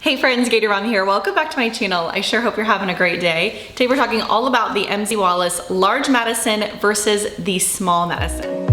Hey friends, GATORMOM here. Welcome back to my channel. I sure hope you're having a great day. Today we're talking all about the MZ Wallace large Madison versus the small Madison.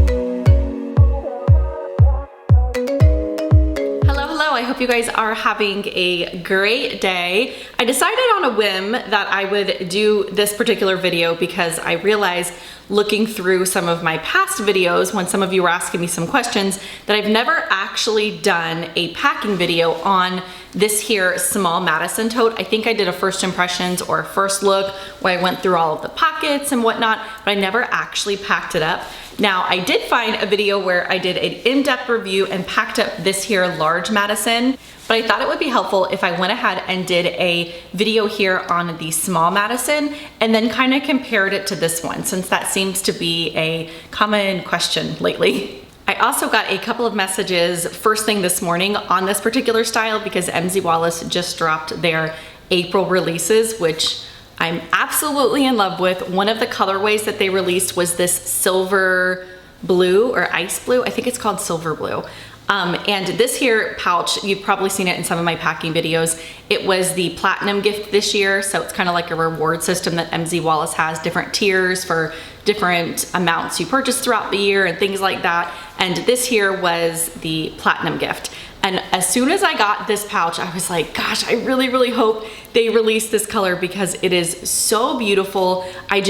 I hope you guys are having a great day. I decided on a whim that I would do this particular video because I realized looking through some of my past videos when some of you were asking me some questions that I've never actually done a packing video on this here small Madison tote. I think I did a first impressions or a first look where I went through all of the pockets and whatnot, but I never actually packed it up. Now, I did find a video where I did an in-depth review and packed up this here large Madison, but I thought it would be helpful if I went ahead and did a video here on the small Madison and then kind of compared it to this one, since that seems to be a common question lately. I also got a couple of messages first thing this morning on this particular style because MZ Wallace just dropped their April releases, which I'm absolutely in love with. One of the colorways that they released was this silver blue or ice blue. I think it's called silver blue. And this here pouch, you've probably seen it in some of my packing videos. It was the platinum gift this year. So it's kind of like a reward system that MZ Wallace has, different tiers for different amounts you purchase throughout the year and things like that. And this here was the platinum gift. And as soon as I got this pouch, I was like, gosh, I really, really hope they release this color because it is so beautiful. I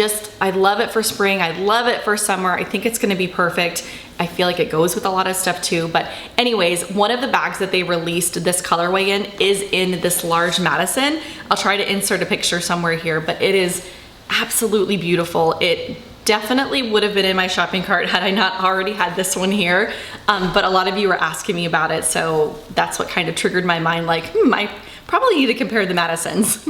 love it for spring. I love it for summer. I think it's gonna be perfect. I feel like it goes with a lot of stuff too. But anyways, one of the bags that they released this colorway in is in this large Madison. I'll try to insert a picture somewhere here, but it is absolutely beautiful. It definitely would have been in my shopping cart had I not already had this one here. But a lot of you were asking me about it, so that's what kind of triggered my mind, like, I probably need to compare the Madisons.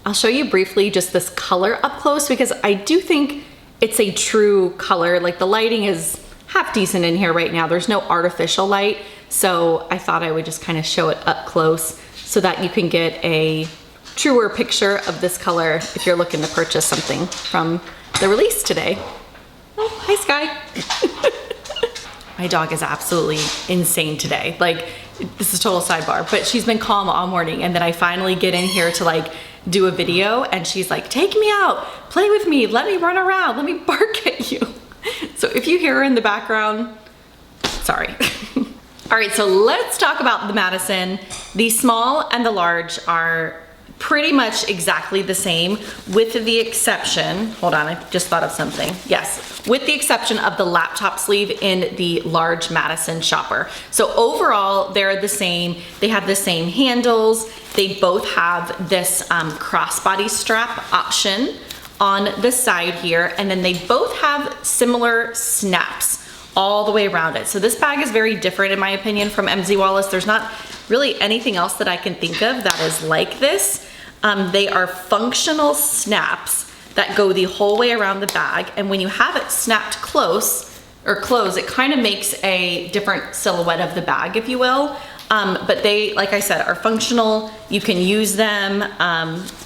I'll show you briefly just this color up close because I do think it's a true color. Like the lighting is half decent in here right now. There's no artificial light, so I thought I would just kind of show it up close so that you can get a truer picture of this color if you're looking to purchase something from the release today. Oh, hi Sky. My dog is absolutely insane today. Like, this is a total sidebar, but she's been calm all morning, and then I finally get in here to like do a video and she's like, take me out, play with me, let me run around, let me bark at you. So if you hear her in the background, sorry. All right, so let's talk about the Madison. The small and the large are pretty much exactly the same with the exception, hold on, I just thought of something. Yes, with the exception of the laptop sleeve in the large Madison shopper. So overall, they're the same. They have the same handles. They both have this crossbody strap option on the side here, and then they both have similar snaps all the way around it. So this bag is very different in my opinion from MZ Wallace. There's not really anything else that I can think of that is like this. They are functional snaps that go the whole way around the bag, and when you have it snapped close or closed, it kind of makes a different silhouette of the bag, if you will. But they, like I said, are functional. You can use them,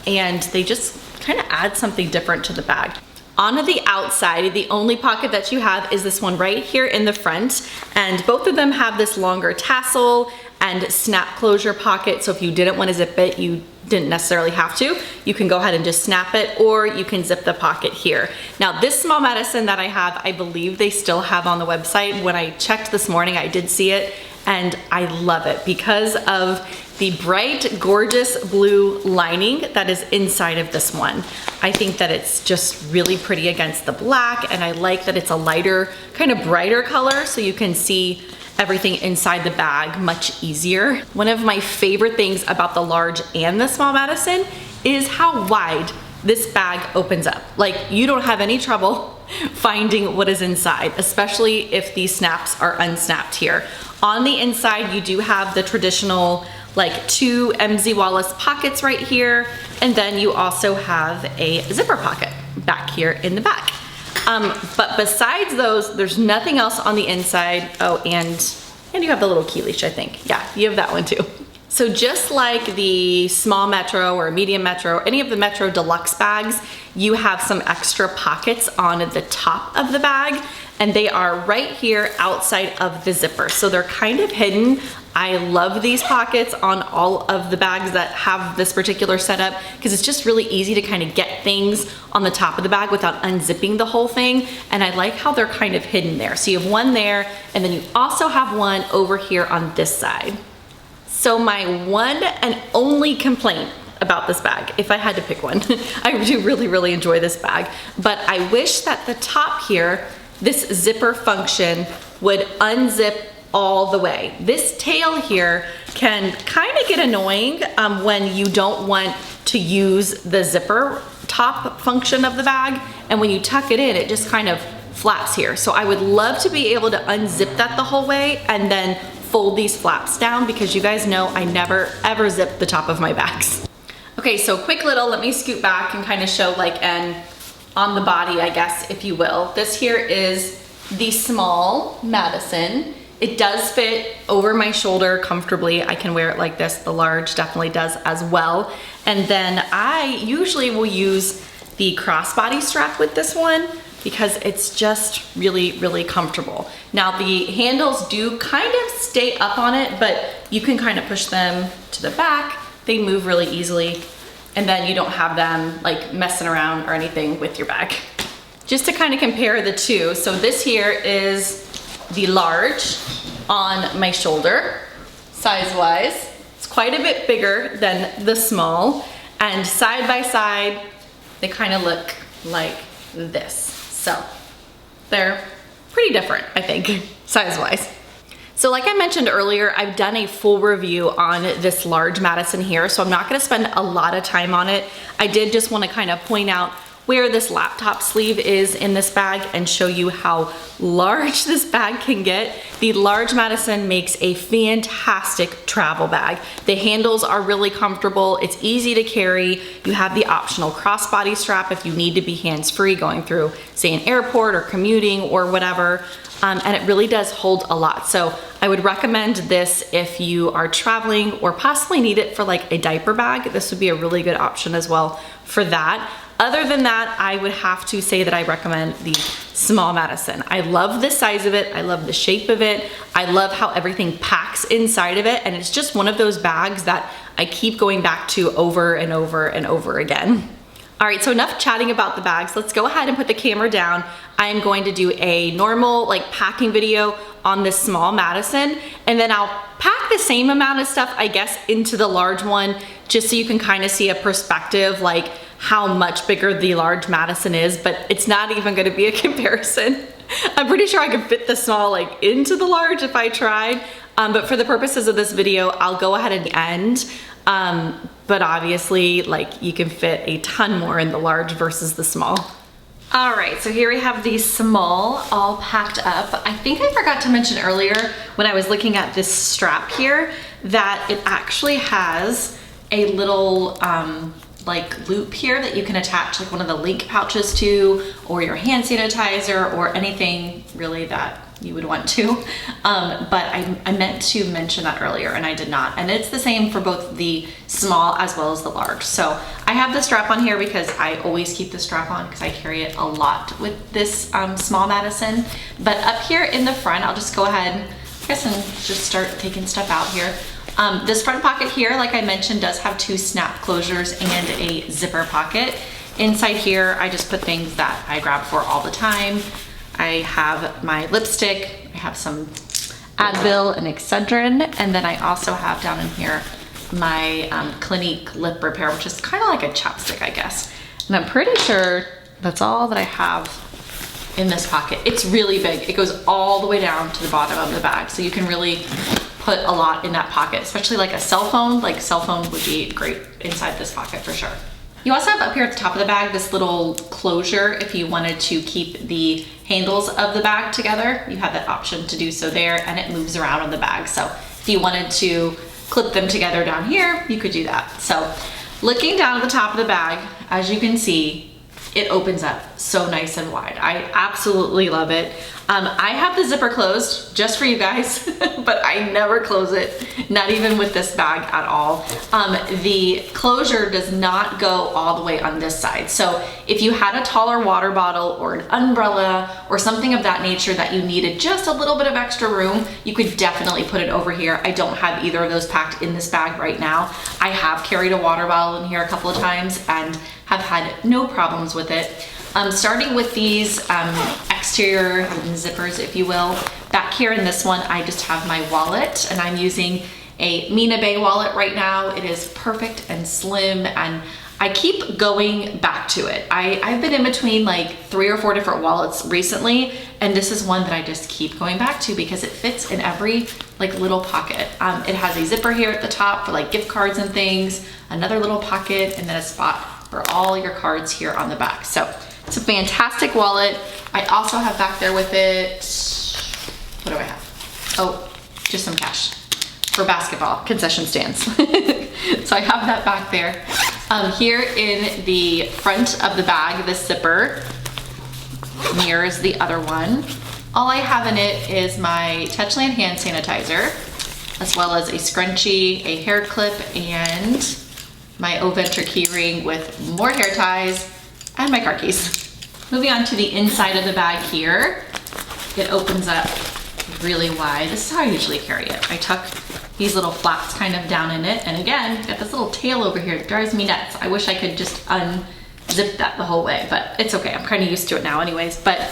and they just kind of add something different to the bag. On the outside, the only pocket that you have is this one right here in the front, and both of them have this longer tassel and snap closure pocket, so if you didn't want to zip it, you didn't necessarily have to. You can go ahead and just snap it, or you can zip the pocket here. Now this small Madison that I have, I believe they still have on the website. When I checked this morning, I did see it, and I love it because of the bright, gorgeous blue lining that is inside of this one. I think that it's just really pretty against the black, and I like that it's a lighter, kind of brighter color, so you can see everything inside the bag much easier. One of my favorite things about the large and the small Madison is how wide this bag opens up. Like, you don't have any trouble finding what is inside, especially if these snaps are unsnapped here. On the inside, you do have the traditional like 2 MZ Wallace pockets right here, and then you also have a zipper pocket back here in the back. But besides those, there's nothing else on the inside. Oh, and you have the little key leash, I think. Yeah, you have that one too. So just like the small Metro or medium Metro, any of the Metro Deluxe bags, you have some extra pockets on the top of the bag, and they are right here outside of the zipper. So they're kind of hidden. I love these pockets on all of the bags that have this particular setup because it's just really easy to kind of get things on the top of the bag without unzipping the whole thing. And I like how they're kind of hidden there. So you have one there, and then you also have one over here on this side. So my one and only complaint about this bag, if I had to pick one, I do really enjoy this bag, but I wish that the top here, this zipper function would unzip all the way. This tail here can kind of get annoying when you don't want to use the zipper top function of the bag, and when you tuck it in, it just kind of flaps here. So I would love to be able to unzip that the whole way and then fold these flaps down, because you guys know I never ever zip the top of my bags. Okay, so quick little, let me scoot back and kind of show like an on the body, I guess, if you will. This here is the small Madison. It does fit over my shoulder comfortably. I can wear it like this. The large definitely does as well. And then I usually will use the crossbody strap with this one because it's just really comfortable. Now the handles do kind of stay up on it, but you can kind of push them to the back. They move really easily, and then you don't have them like messing around or anything with your bag. Just to kind of compare the two, so this here is the large on my shoulder, size-wise. It's quite a bit bigger than the small, and side by side, they kind of look like this. So they're pretty different, I think, size-wise. So like I mentioned earlier, I've done a full review on this large Madison here, so I'm not gonna spend a lot of time on it. I did just wanna kind of point out where this laptop sleeve is in this bag and show you how large this bag can get. The large Madison makes a fantastic travel bag. The handles are really comfortable. It's easy to carry. You have the optional crossbody strap if you need to be hands-free going through, say, an airport or commuting or whatever. And it really does hold a lot. So I would recommend this if you are traveling or possibly need it for like a diaper bag. This would be a really good option as well for that. Other than that, I would have to say that I recommend the small Madison. I love the size of it. I love the shape of it. I love how everything packs inside of it. And it's just one of those bags that I keep going back to over and over and over again. All right, so enough chatting about the bags. Let's go ahead and put the camera down. I am going to do a normal like packing video on this small Madison, and then I'll pack the same amount of stuff, I guess, into the large one, just so you can kind of see a perspective like how much bigger the large Madison is, but it's not even gonna be a comparison. I'm pretty sure I could fit the small like into the large if I tried, but for the purposes of this video, I'll go ahead and end. But obviously, like, you can fit a ton more in the large versus the small. All right, so here we have the small all packed up. I think I forgot to mention earlier when I was looking at this strap here that it actually has a little like loop here that you can attach like one of the link pouches to, or your hand sanitizer, or anything really that you would want to. But I meant to mention that earlier and I did not. And it's the same for both the small as well as the large. So I have the strap on here because I always keep the strap on because I carry it a lot with this small Madison. But up here in the front, I'll just go ahead, I guess, and just start taking stuff out here. This front pocket here, like I mentioned, does have 2 snap closures and a zipper pocket. Inside here, I just put things that I grab for all the time. I have my lipstick, I have some Advil and Excedrin, and then I also have down in here my Clinique lip repair, which is kind of like a chapstick, I guess. And I'm pretty sure that's all that I have in this pocket. It's really big. It goes all the way down to the bottom of the bag, so you can really put a lot in that pocket, especially like a cell phone. Like, cell phone would be great inside this pocket for sure. You also have up here at the top of the bag this little closure if you wanted to keep the handles of the bag together. You have that option to do so there, and it moves around on the bag. So if you wanted to clip them together down here, you could do that. So looking down at the top of the bag, as you can see, it opens up so nice and wide. I absolutely love it. I have the zipper closed just for you guys, but I never close it, not even with this bag at all. The closure does not go all the way on this side. So if you had a taller water bottle or an umbrella or something of that nature that you needed just a little bit of extra room, you could definitely put it over here. I don't have either of those packed in this bag right now. I have carried a water bottle in here a couple of times and have had no problems with it. Starting with these exterior zippers, if you will. Back here in this one, I just have my wallet, and I'm using a Mina Bay wallet right now. It is perfect and slim, and I keep going back to it. I've been in between like 3 or 4 different wallets recently, and this is one that I just keep going back to because it fits in every like little pocket. It has a zipper here at the top for like gift cards and things, another little pocket, and then a spot for all your cards here on the back. So it's a fantastic wallet. I also have back there with it, what do I have? Oh, just some cash for basketball concession stands. So I have that back there. Here in the front of the bag, this zipper mirrors the other one. All I have in it is my Touchland hand sanitizer, as well as a scrunchie, a hair clip, and my Oventure keyring with more hair ties, and my car keys. Moving on to the inside of the bag here, it opens up really wide. This is how I usually carry it. I tuck these little flaps kind of down in it, and again, got this little tail over here. It drives me nuts. I wish I could just unzip that the whole way, but it's okay. I'm kind of used to it now anyways. But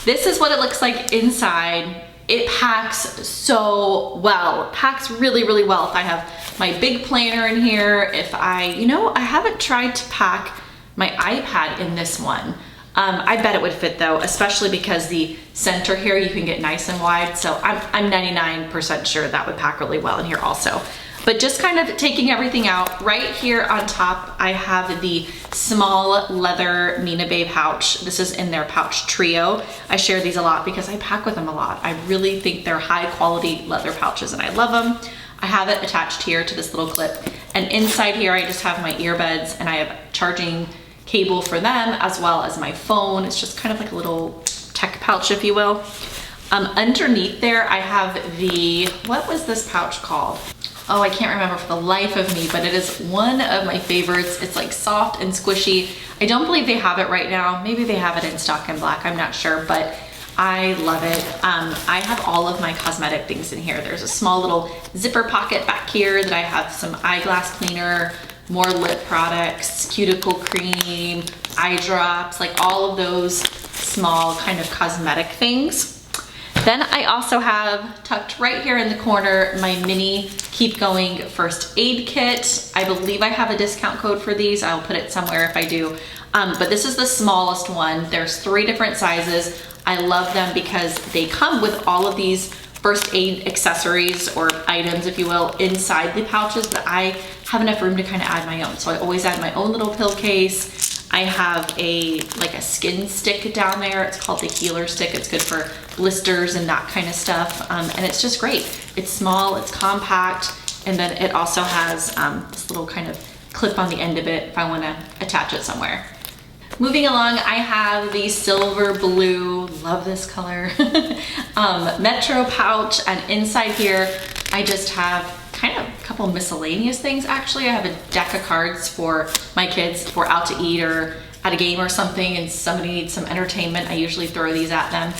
this is what it looks like inside. It packs so well. It packs really, really well. If I have my big planner in here, if I haven't tried to pack my iPad in this one. I bet it would fit though, especially because the center here you can get nice and wide. So I'm 99% sure that would pack really well in here also. But just kind of taking everything out, right here on top, I have the small leather Mina Bay pouch. This is in their pouch trio. I share these a lot because I pack with them a lot. I really think they're high quality leather pouches and I love them. I have it attached here to this little clip. And inside here, I just have my earbuds and I have charging cable for them, as well as my phone. It's just kind of like a little tech pouch, if you will. Underneath there, I have the, what was this pouch called? Oh, I can't remember for the life of me, but it is one of my favorites. It's like soft and squishy. I don't believe they have it right now. Maybe they have it in stock and black, I'm not sure, but I love it. I have all of my cosmetic things in here. There's a small little zipper pocket back here that I have some eyeglass cleaner, more lip products, cuticle cream, eye drops, like all of those small kind of cosmetic things. Then I also have tucked right here in the corner my mini Keep Going first aid kit. I believe I have a discount code for these. I'll put it somewhere if I do. But this is the smallest one. There's 3 different sizes. I love them because they come with all of these first aid accessories or items, if you will, inside the pouches, but I have enough room to kind of add my own. So I always add my own little pill case. I have like a skin stick down there. It's called the Healer Stick. It's good for blisters and that kind of stuff. And it's just great. It's small, it's compact, and then it also has this little kind of clip on the end of it if I want to attach it somewhere. Moving along, I have the silver blue, love this color, Metro pouch, and inside here I just have kind of a couple miscellaneous things. Actually, I have a deck of cards for my kids if we're out to eat or at a game or something and somebody needs some entertainment. I usually throw these at them.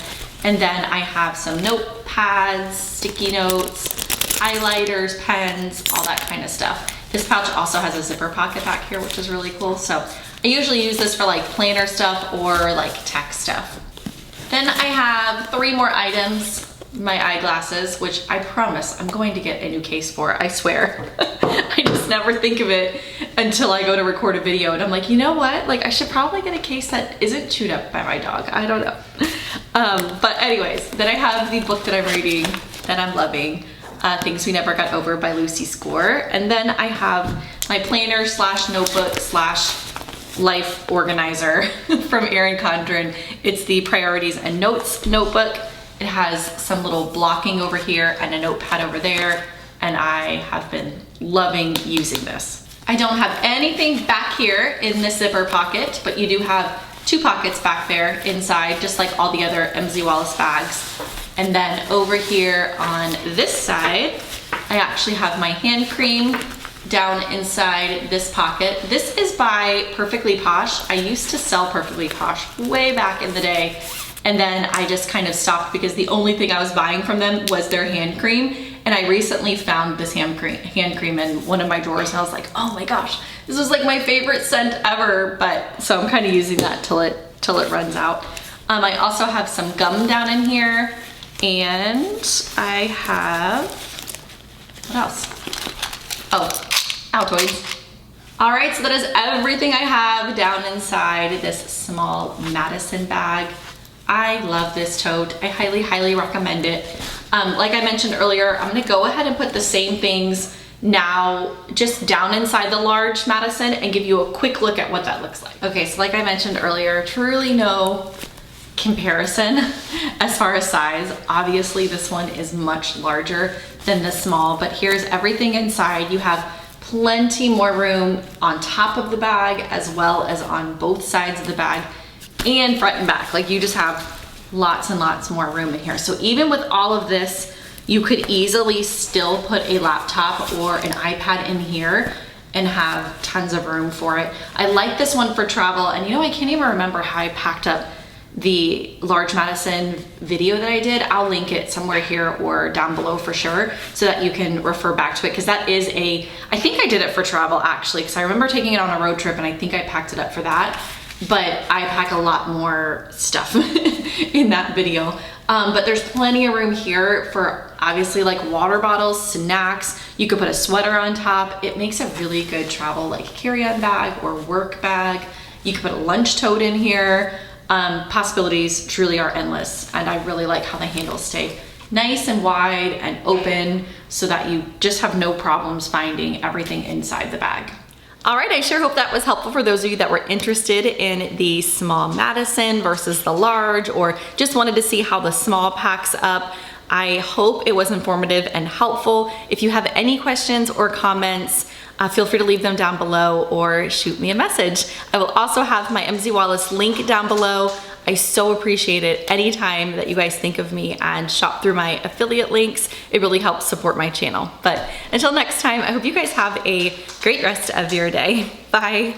And then I have some notepads, sticky notes, highlighters, pens, all that kind of stuff. This pouch also has a zipper pocket back here, which is really cool. So I usually use this for like planner stuff or like tech stuff. Then I have 3 more items. My eyeglasses, which I promise I'm going to get a new case for, I swear. I just never think of it until I go to record a video and I'm like, you know what? Like I should probably get a case that isn't chewed up by my dog. I don't know. But anyways, then I have the book that I'm reading that I'm loving, Things We Never Got Over by Lucy Score. And then I have my planner slash notebook slash life organizer from Erin Condren. It's the Priorities and Notes notebook. It has some little blocking over here and a notepad over there, and I have been loving using this. I don't have anything back here in this zipper pocket, but you do have 2 pockets back there inside, just like all the other MZ Wallace bags. And then over here on this side, I actually have my hand cream down inside this pocket. This is by Perfectly Posh. I used to sell Perfectly Posh way back in the day, and then I just kind of stopped because the only thing I was buying from them was their hand cream. And I recently found this hand cream in one of my drawers, and I was like, oh my gosh, this was like my favorite scent ever. But so I'm kind of using that till it runs out. I also have some gum down in here, and I have, what else? Oh, Altoids. All right, so that is everything I have down inside this small Madison bag. I love this tote. I highly, highly recommend it. Like I mentioned earlier, I'm gonna go ahead and put the same things now just down inside the large Madison and give you a quick look at what that looks like. Okay, so like I mentioned earlier, truly no comparison as far as size. Obviously this one is much larger than the small, but here's everything inside. You have plenty more room on top of the bag as well as on both sides of the bag and front and back. Like, you just have lots and lots more room in here. So even with all of this, you could easily still put a laptop or an iPad in here and have tons of room for it. I like this one for travel, and you know, I can't even remember how I packed up the large Madison video that I did. I'll link it somewhere here or down below for sure, so that you can refer back to it, because that is I think I did it for travel actually, because I remember taking it on a road trip and I think I packed it up for that. But I pack a lot more stuff in that video. But there's plenty of room here for obviously like water bottles, snacks. You could put a sweater on top. It makes a really good travel like carry-on bag or work bag. You could put a lunch tote in here. Possibilities truly are endless, and I really like how the handles stay nice and wide and open so that you just have no problems finding everything inside the bag. All right, I sure hope that was helpful for those of you that were interested in the small Madison versus the large, or just wanted to see how the small packs up. I hope it was informative and helpful. If you have any questions or comments, feel free to leave them down below or shoot me a message. I will also have my MZ Wallace link down below. I so appreciate it anytime that you guys think of me and shop through my affiliate links. It really helps support my channel. But until next time, I hope you guys have a great rest of your day. Bye.